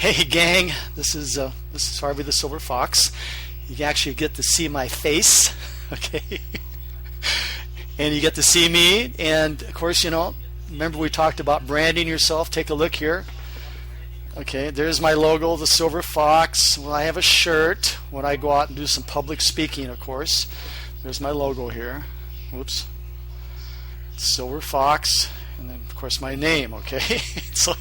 Hey gang, this is Harvey the Silver Fox. You actually get to see my face, okay? And you get to see me, and of course, remember we talked about branding yourself. Take a look here. Okay, there's my logo, the Silver Fox. Well, I have a shirt when I go out and do some public speaking, of course. There's my logo here. Whoops. Silver Fox, and then of course my name, okay? So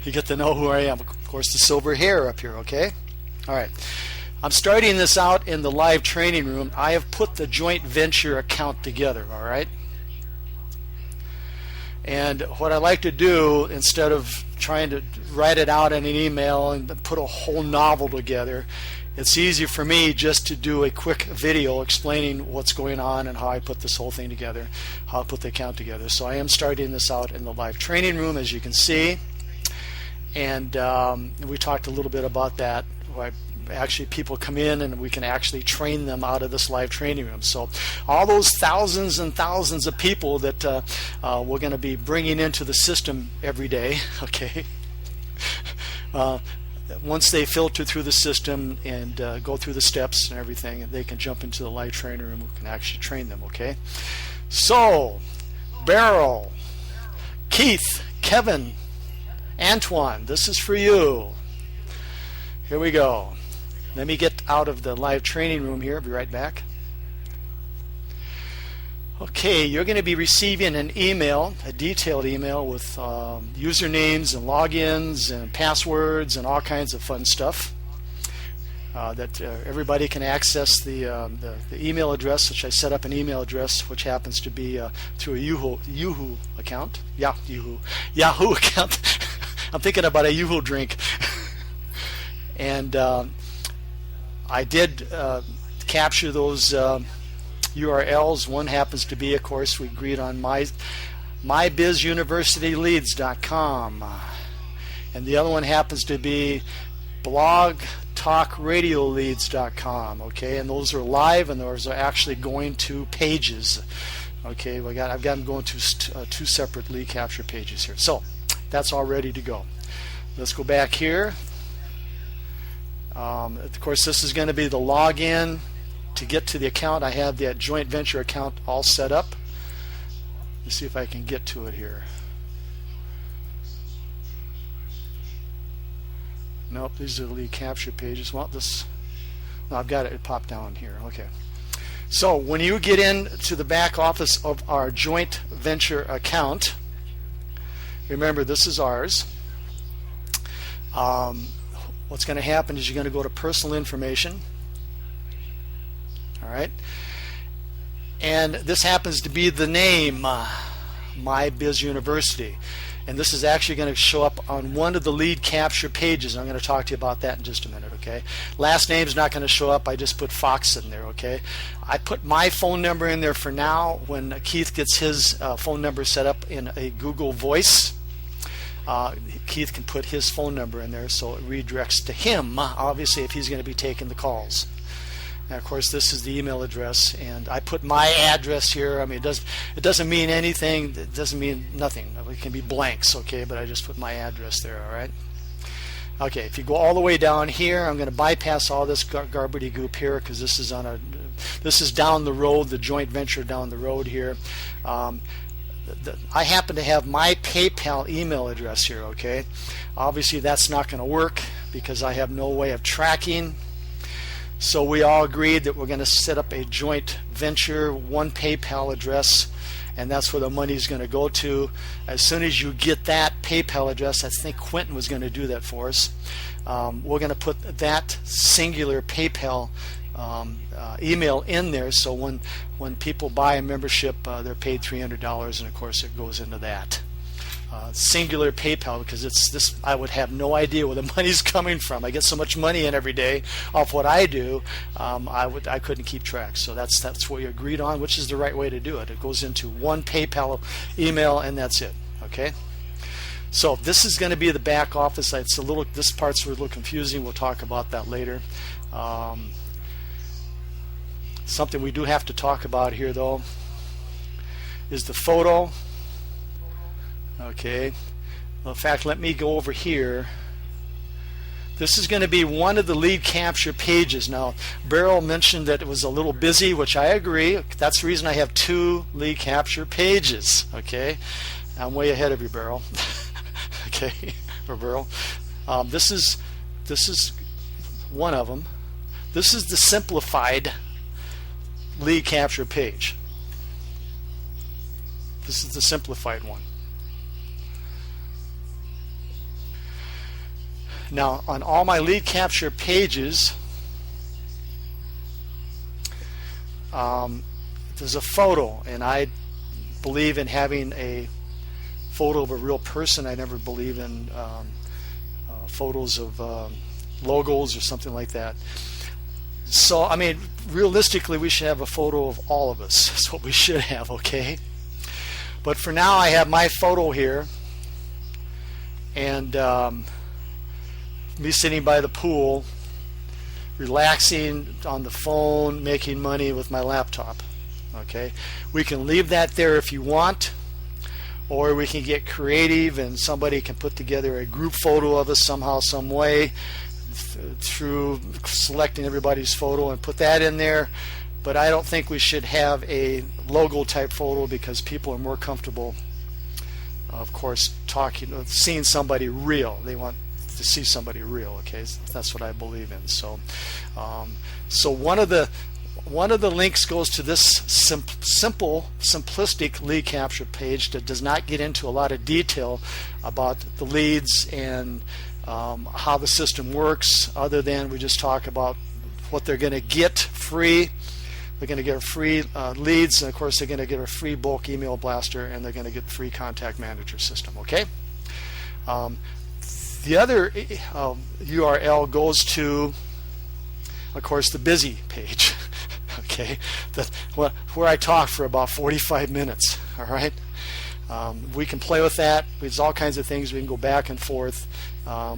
you get to know who I am. Of course, the silver hair up here, okay? All right. I'm starting this out in the live training room. I have put the joint venture account together, all right? And what I like to do, instead of trying to write it out in an email and put a whole novel together, it's easy for me just to do a quick video explaining what's going on and how I put this whole thing together, how I put the account together. So I am starting this out in the live training room, as you can see. And we talked a little bit about that. Actually, people come in and we can actually train them out of this live training room. So all those thousands and thousands of people that we're going to be bringing into the system every day, okay, once they filter through the system and go through the steps and everything, they can jump into the live training room. We can actually train them, okay? So, Beryl, Keith, Kevin, Antoine, this is for you. Here we go. Let me get out of the live training room here. I'll be right back. Okay, you're going to be receiving an email, a detailed email with usernames and logins and passwords and all kinds of fun stuff that everybody can access the email address, which I set up an email address, which happens to be through a Yahoo account. Yahoo account. I'm thinking about a Yoo-hoo drink. And I did capture those URLs. One happens to be, of course, we agreed on mybizuniversityleads.com. And the other one happens to be blogtalkradioleads.com. Okay, and those are live, and those are actually going to pages. Okay, I've got them going to two separate lead capture pages here. So that's all ready to go. Let's go back here. Of course, this is going to be the login to get to the account. I have that joint venture account all set up. Let's see if I can get to it here. Nope, these are the lead capture pages. Well, no, I've got it. It popped down here. Okay. So when you get into the back office of our joint venture account, remember this is ours. What's going to happen is you're going to go to personal information. All right. And this happens to be the name, My Biz University. And this is actually going to show up on one of the lead capture pages. I'm going to talk to you about that in just a minute, okay? Last name's not going to show up. I just put Fox in there, okay? I put my phone number in there for now. When Keith gets his phone number set up in a Google Voice, Keith can put his phone number in there so it redirects to him, obviously, if he's going to be taking the calls. And of course, this is the email address, and I put my address here. I mean, it doesn't mean anything. It doesn't mean nothing. It can be blanks, okay, but I just put my address there, all right? Okay, if you go all the way down here, I'm going to bypass all this garbity goop here because this is down the road, the joint venture down the road here. I happen to have my PayPal email address here, okay? Obviously, that's not going to work because I have no way of tracking. So we all agreed that we're going to set up a joint venture, one PayPal address, and that's where the money is going to go to. As soon as you get that PayPal address, I think Quentin was going to do that for us. We're going to put that singular PayPal email in there, so when people buy a membership, they're paid $300, and of course it goes into that singular PayPal, because I would have no idea where the money's coming from. I get so much money in every day off what I do, I couldn't keep track. So that's what we agreed on, which is the right way to do it. It goes into one PayPal email, and that's it. Okay. So this is going to be the back office. This part's a little confusing. We'll talk about that later. Something we do have to talk about here, though, is the photo. Okay. Well, in fact, let me go over here This is going to be one of the lead capture pages. Now, Beryl mentioned that it was a little busy, which I agree. That's the reason I have 2 lead capture pages. Okay, I'm way ahead of you, Beryl. Okay, or Beryl. This is one of them. This is the simplified lead capture page. This is the simplified one. Now, on all my lead capture pages, there's a photo, and I believe in having a photo of a real person. I never believe in photos of logos or something like that. So, I mean, realistically, we should have a photo of all of us. That's what we should have, okay? But for now, I have my photo here, and me sitting by the pool, relaxing on the phone, making money with my laptop. Okay, we can leave that there if you want, or we can get creative and somebody can put together a group photo of us somehow, some way, through selecting everybody's photo and put that in there. But I don't think we should have a logo type photo, because people are more comfortable, of course, seeing somebody real. They want to see somebody real. Okay, that's what I believe in. So one of the links goes to this simplistic lead capture page that does not get into a lot of detail about the leads and how the system works, other than we just talk about what they're going to get free. They're going to get free leads, and of course they're going to get a free bulk email blaster, and they're going to get free contact manager system. Okay. The other URL goes to, of course, the busy page. Okay, where I talk for about 45 minutes. All right, we can play with that. There's all kinds of things we can go back and forth.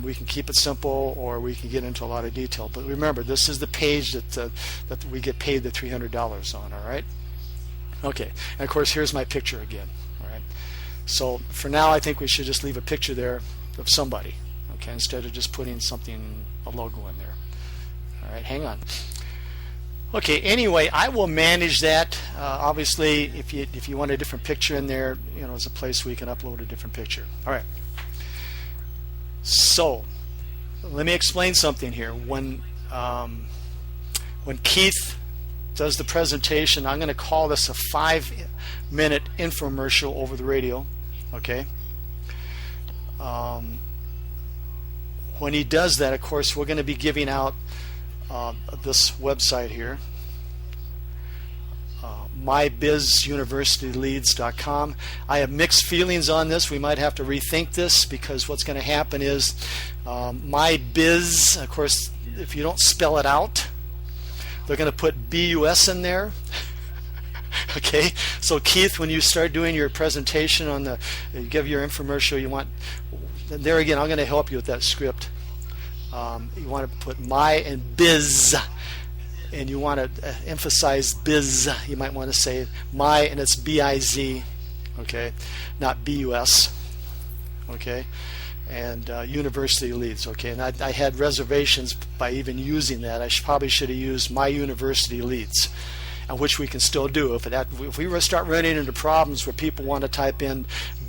We can keep it simple, or we can get into a lot of detail. But remember, this is the page that we get paid the $300 on. All right. Okay, and of course, here's my picture again. All right. So for now, I think we should just leave a picture there of somebody. Okay, instead of just putting a logo in there. All right, hang on. Okay, anyway, I will manage that. Obviously, if you want a different picture in there, there's a place where you can upload a different picture. All right. So, let me explain something here. When Keith does the presentation, I'm going to call this a 5-minute infomercial over the radio. Okay. When he does that, of course, we're going to be giving out this website here, mybizuniversityleads.com. I have mixed feelings on this. We might have to rethink this, because what's going to happen is mybiz, of course, if you don't spell it out, they're going to put BUS in there. Okay, so Keith, when you start doing your presentation you give your infomercial, you want, there again, I'm going to help you with that script. You want to put my and biz, and you want to emphasize biz. You might want to say my, and it's BIZ, okay, not BUS, okay, and university leads, okay. And I had reservations by even using that. I probably should have used my university leads, which we can still do. If we start running into problems where people want to type in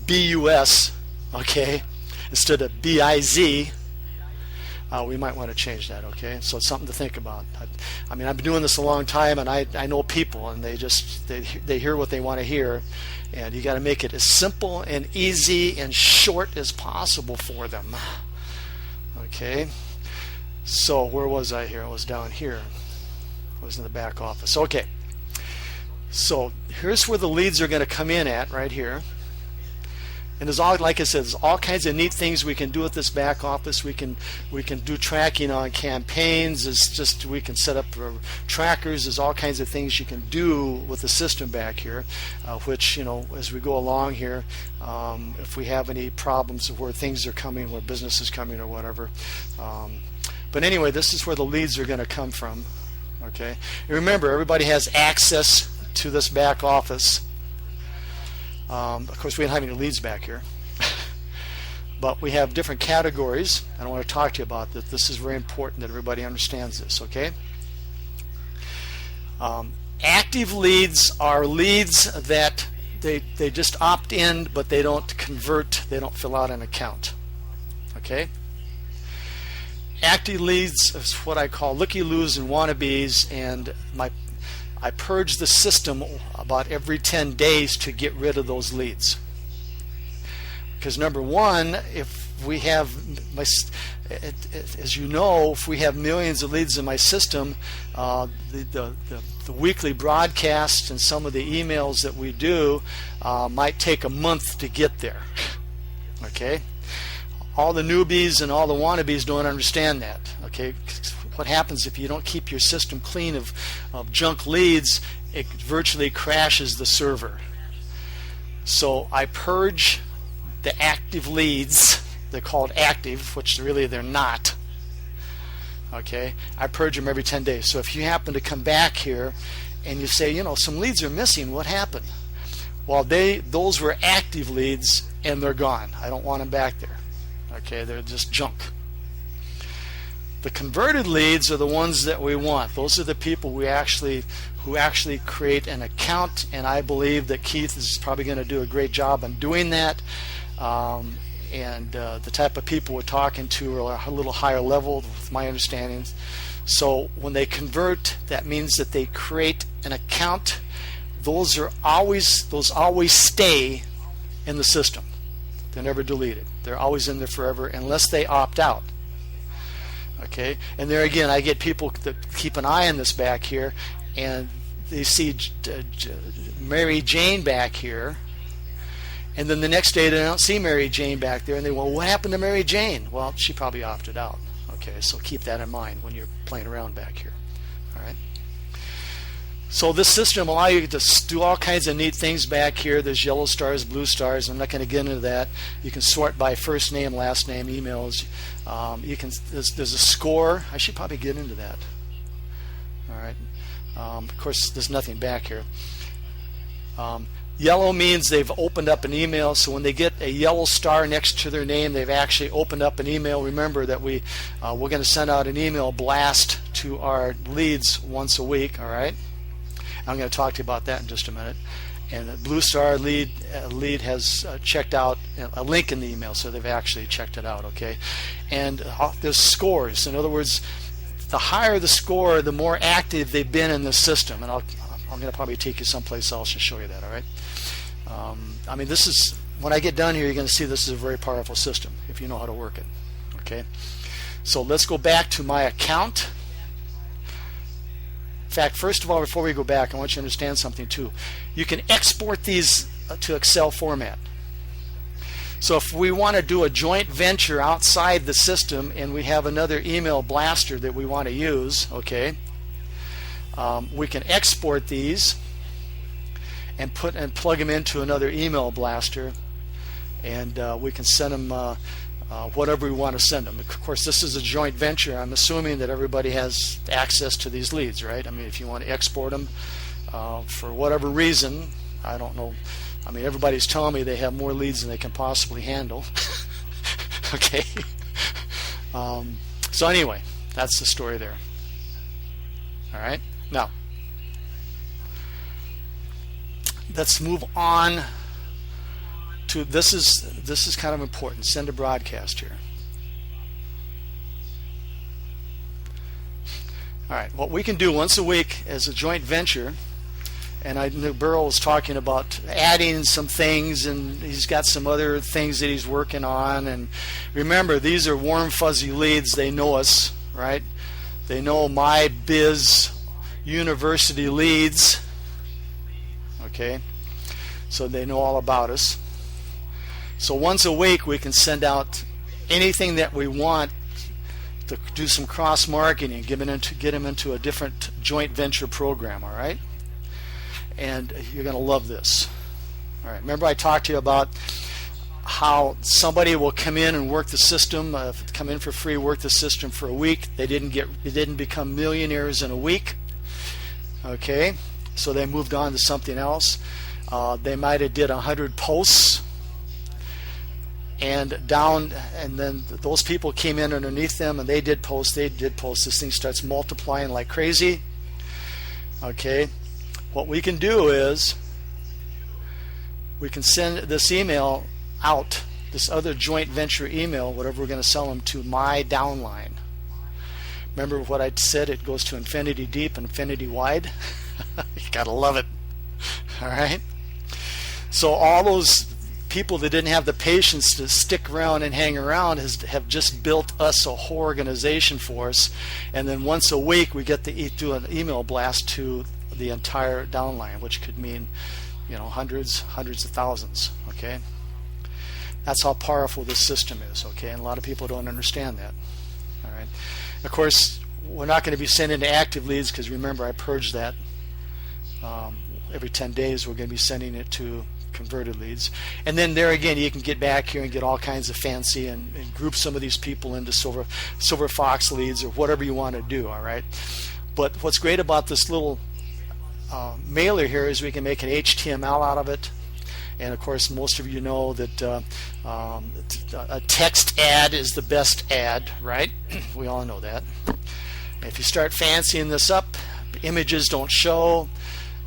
BUS, okay, instead of BIZ, we might want to change that. Okay, so it's something to think about. I mean, I've been doing this a long time, and I know people, and they hear what they want to hear, and you got to make it as simple and easy and short as possible for them. Okay, so where was I here? I was down here. I was in the back office. Okay, so here's where the leads are going to come in at, right here. And there's all, like I said, there's all kinds of neat things we can do with this back office. We can do tracking on campaigns. We can set up trackers. There's all kinds of things you can do with the system back here, which, as we go along here, if we have any problems of where things are coming, where business is coming or whatever. But anyway, this is where the leads are going to come from. Okay. And remember, everybody has access to this back office. Of course, we don't have any leads back here. but we have different categories, and I want to talk to you about that. This is very important that everybody understands this, okay? Active leads are leads that they just opt in, but they don't convert, they don't fill out an account, okay? Active leads is what I call looky-loos and wannabes, and I purge the system about every 10 days to get rid of those leads. Because number one, if we have, as you know, if we have millions of leads in my system, the weekly broadcasts and some of the emails that we do might take a month to get there. Okay? All the newbies and all the wannabes don't understand that. Okay? What happens if you don't keep your system clean of junk leads, it virtually crashes the server. So I purge the active leads. They're called active, which really they're not. Okay, I purge them every 10 days. So if you happen to come back here and you say, you know, some leads are missing, what happened? Well, those were active leads and they're gone. I don't want them back there. Okay, they're just junk. The converted leads are the ones that we want. Those are the people who actually create an account, and I believe that Keith is probably going to do a great job on doing that. The type of people we're talking to are a little higher level with my understanding. So when they convert, that means that they create an account. Those always stay in the system. They're never deleted. They're always in there forever unless they opt out. Okay, and there again, I get people that keep an eye on this back here, and they see Mary Jane back here, and then the next day they don't see Mary Jane back there, and they, well, what happened to Mary Jane? Well, she probably opted out. Okay, so keep that in mind when you're playing around back here. All right. So this system allows you to do all kinds of neat things back here. There's yellow stars, blue stars. I'm not going to get into that. You can sort by first name, last name, emails. There's a score. I should probably get into that. All right. Of course, there's nothing back here. Yellow means they've opened up an email. So when they get a yellow star next to their name, they've actually opened up an email. Remember that we're going to send out an email blast to our leads once a week. All right. I'm going to talk to you about that in just a minute. And the blue star lead has checked out a link in the email, so they've actually checked it out. Okay, and there's scores. In other words, the higher the score, the more active they've been in the system. And I'm going to probably take you someplace else and show you that. All right. I mean, this is, when I get done here, you're going to see this is a very powerful system if you know how to work it. Okay. So let's go back to my account. In fact, first of all, before we go back, I want you to understand something too. You can export these to Excel format. So if we want to do a joint venture outside the system and we have another email blaster that we want to use, okay, we can export these and plug them into another email blaster, and we can send them whatever we want to send them. Of course, this is a joint venture. I'm assuming that everybody has access to these leads, right? I mean, if you want to export them for whatever reason, I don't know. I mean, everybody's telling me they have more leads than they can possibly handle. Okay. So anyway, that's the story there. All right. Now, let's move on to this is kind of important. Send a broadcast here. All right. What we can do once a week as a joint venture, and I knew Burl was talking about adding some things, and he's got some other things that he's working on. And remember, these are warm, fuzzy leads. They know us, right? They know my biz university leads. Okay. So they know all about us. So once a week we can send out anything that we want to do some cross marketing, get them into a different joint venture program. All right, and you're going to love this. All right, remember I talked to you about how somebody will come in and work the system, come in for free, work the system for a week. They didn't become millionaires in a week. Okay, so they moved on to something else. They might have did 100 posts. and down, and then those people came in underneath them, and they did post. This thing starts multiplying like crazy. Okay, what we can do is we can send this email out, this other joint venture email, whatever we're going to sell them, to my downline. Remember what I said? It goes to infinity deep, infinity wide. You gotta love it. All right. So all those people that didn't have the patience to stick around and hang around have just built us a whole organization for us, and then once a week we get to do an email blast to the entire downline, which could mean, hundreds of thousands. Okay, that's how powerful this system is. Okay, and a lot of people don't understand that. All right, of course we're not going to be sending to active leads, because remember, I purged that. Every 10 days we're going to be sending it to converted leads, and then there again you can get back here and get all kinds of fancy and group some of these people into silver fox leads or whatever you want to do. All right, but what's great about this little mailer here is we can make an HTML out of it, and of course most of you know that a text ad is the best ad, right? We all know that. If you start fancying this up, images don't show.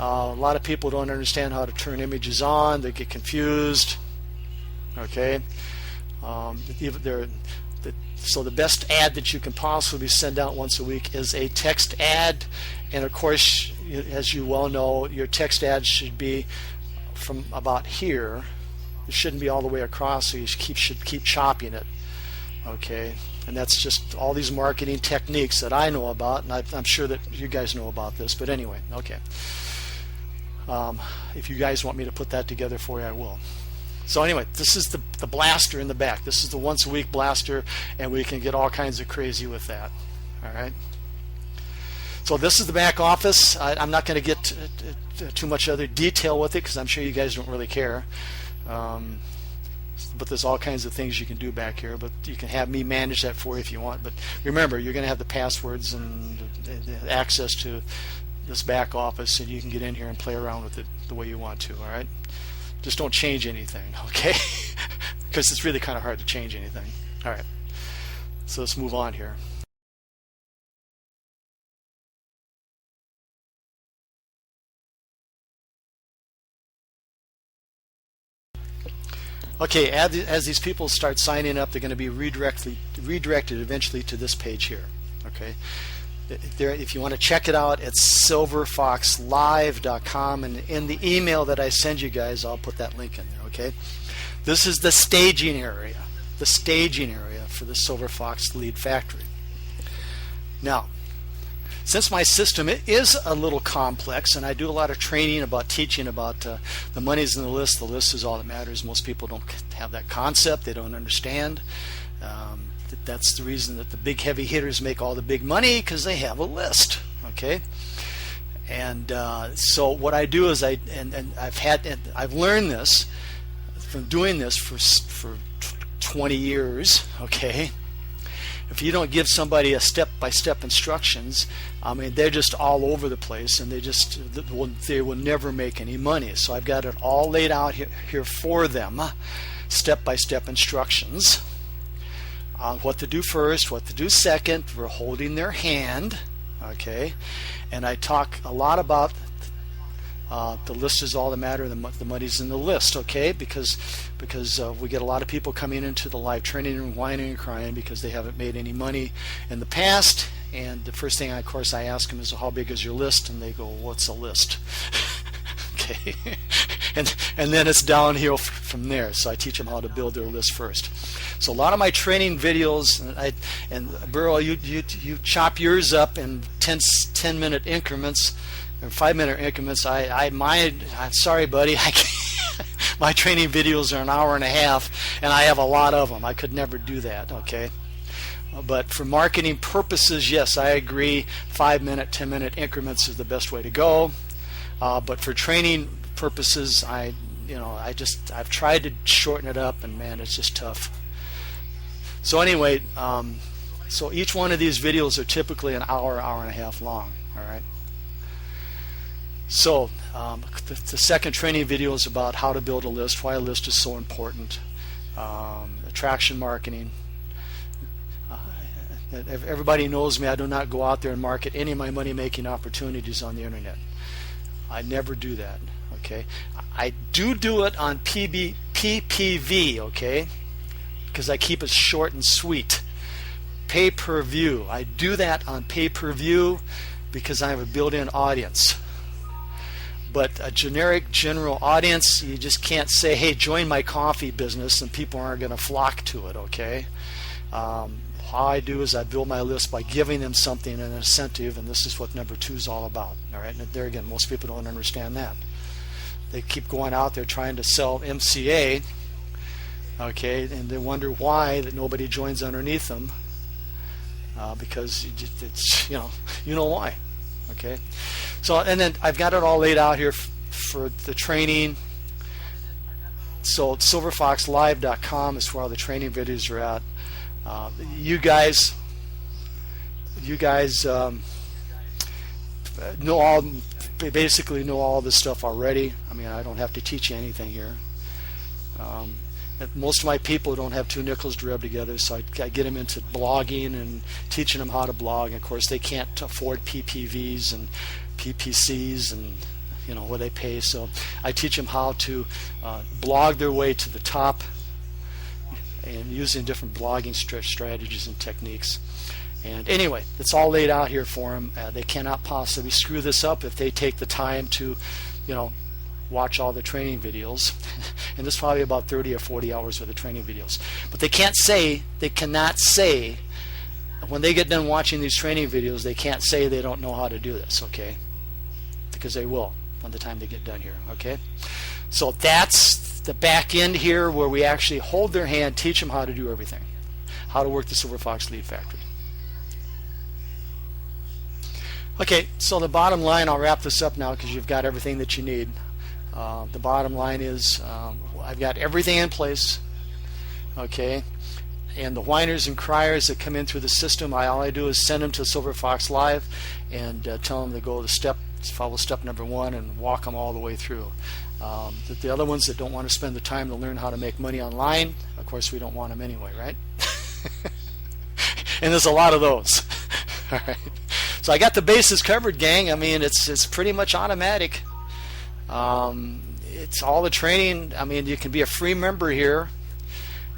A lot of people don't understand how to turn images on. They get confused. Okay, so the best ad that you can possibly send out once a week is a text ad, and of course, as you well know, your text ad should be from about here. It shouldn't be all the way across, so you should keep chopping it. Okay, and that's just all these marketing techniques that I know about, and I'm sure that you guys know about this. But anyway, okay. If you guys want me to put that together for you, I will. So anyway, this is the blaster in the back. This is the once a week blaster, and we can get all kinds of crazy with that. All right. So this is the back office. I'm not going to get too much other detail with it, because I'm sure you guys don't really care. But there's all kinds of things you can do back here, but you can have me manage that for you if you want. But remember, you're going to have the passwords and the access to this back office, and you can get in here and play around with it the way you want to. All right, just don't change anything, okay? Because it's really kind of hard to change anything. All right, so let's move on here. Okay, as these people start signing up, they're going to be redirected eventually to this page here. Okay, if you want to check it out, it's silverfoxlive.com, and in the email that I send you guys, I'll put that link in there. Okay, this is the staging area for the Silver Fox Lead Factory. Now, since my system is a little complex, and I do a lot of training about teaching about the money's in the list is all that matters. Most people don't have that concept. They don't understand. That's the reason that the big heavy hitters make all the big money, because they have a list. Okay, and so what I do is I've learned this from doing this for 20 years. Okay, if you don't give somebody a step-by-step instructions, I mean, they're just all over the place, and they will never make any money. So I've got it all laid out here for them, step-by-step instructions on what to do first, what to do second. We're holding their hand, okay? And I talk a lot about the list is all that matter. The money's in the list, okay? Because we get a lot of people coming into the live training room whining and crying because they haven't made any money in the past. And the first thing, of course, I ask them is, how big is your list? And they go, what's a list? Okay, and then it's downhill from there. So I teach them how to build their list first. So a lot of my training videos, and Burl, you chop yours up in 10-minute increments or 5-minute increments. I'm sorry, buddy. I can't. My training videos are an hour and a half, and I have a lot of them. I could never do that. Okay. But for marketing purposes, yes, I agree. 5-minute, 10-minute increments is the best way to go. But for training purposes, I've tried to shorten it up, and man, it's just tough. So anyway, so each one of these videos are typically an hour and a half long. All right. So the second training video is about how to build a list, why a list is so important. attraction marketing. Everybody knows me. I do not go out there and market any of my money-making opportunities on the internet. I never do that. Okay, I do it on PPV. Okay, because I keep it short and sweet. Pay-per-view. I do that on pay-per-view because I have a built-in audience. But a generic general audience, you just can't say, hey, join my coffee business, and people aren't going to flock to it. Okay. How I do is I build my list by giving them something, an incentive, and this is what number 2 is all about. All right, and there again, most people don't understand that. They keep going out there trying to sell MCA, okay, and they wonder why that nobody joins underneath them, because it's you know why, okay. So and then I've got it all laid out here for the training. So silverfoxlive.com is where all the training videos are at. You guys basically know all this stuff already. I mean, I don't have to teach you anything here. Most of my people don't have 2 nickels to rub together, so I get them into blogging and teaching them how to blog. And of course, they can't afford PPVs and PPCs and what they pay. So I teach them how to blog their way to the top, and using different blogging strategies and techniques. And anyway, it's all laid out here for them. They cannot possibly screw this up if they take the time to, watch all the training videos. And there's probably about 30 or 40 hours worth of training videos. But they cannot say, when they get done watching these training videos, they can't say they don't know how to do this, okay? Because they will by the time they get done here, okay? So that's the back end here, where we actually hold their hand, teach them how to do everything, how to work the Silver Fox Lead Factory. Okay, so the bottom line, I'll wrap this up now because you've got everything that you need. The bottom line is I've got everything in place, okay, and the whiners and criers that come in through the system, all I do is send them to Silver Fox Live and tell them to go to follow step number 1 and walk them all the way through. The other ones that don't want to spend the time to learn how to make money online, of course we don't want them anyway, right? And there's a lot of those. All right. So I got the bases covered, gang. I mean, it's pretty much automatic. It's all the training. I mean, you can be a free member here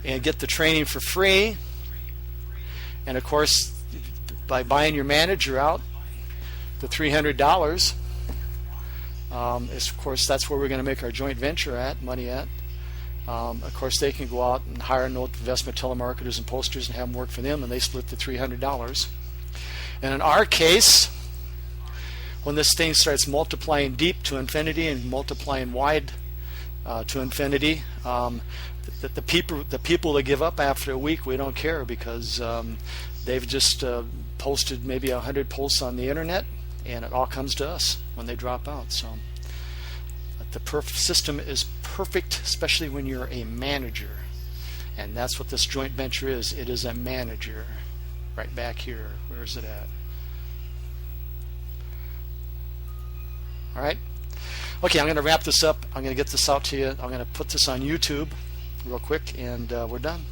and get the training for free. And of course, by buying your manager out, the $300. Of course, that's where we're going to make our joint venture money at. Of course, they can go out and hire investment telemarketers and posters and have them work for them, and they split the $300. And in our case, when this thing starts multiplying deep to infinity and multiplying wide to infinity, the people that give up after a week, we don't care, because they've just posted maybe 100 posts on the internet, and it all comes to us when they drop out. So the system is perfect, especially when you're a manager, and that's what this joint venture is. It is a manager. Right back here. Where is it at? All right. Okay, I'm going to wrap this up. I'm going to get this out to you. I'm going to put this on YouTube real quick, and we're done.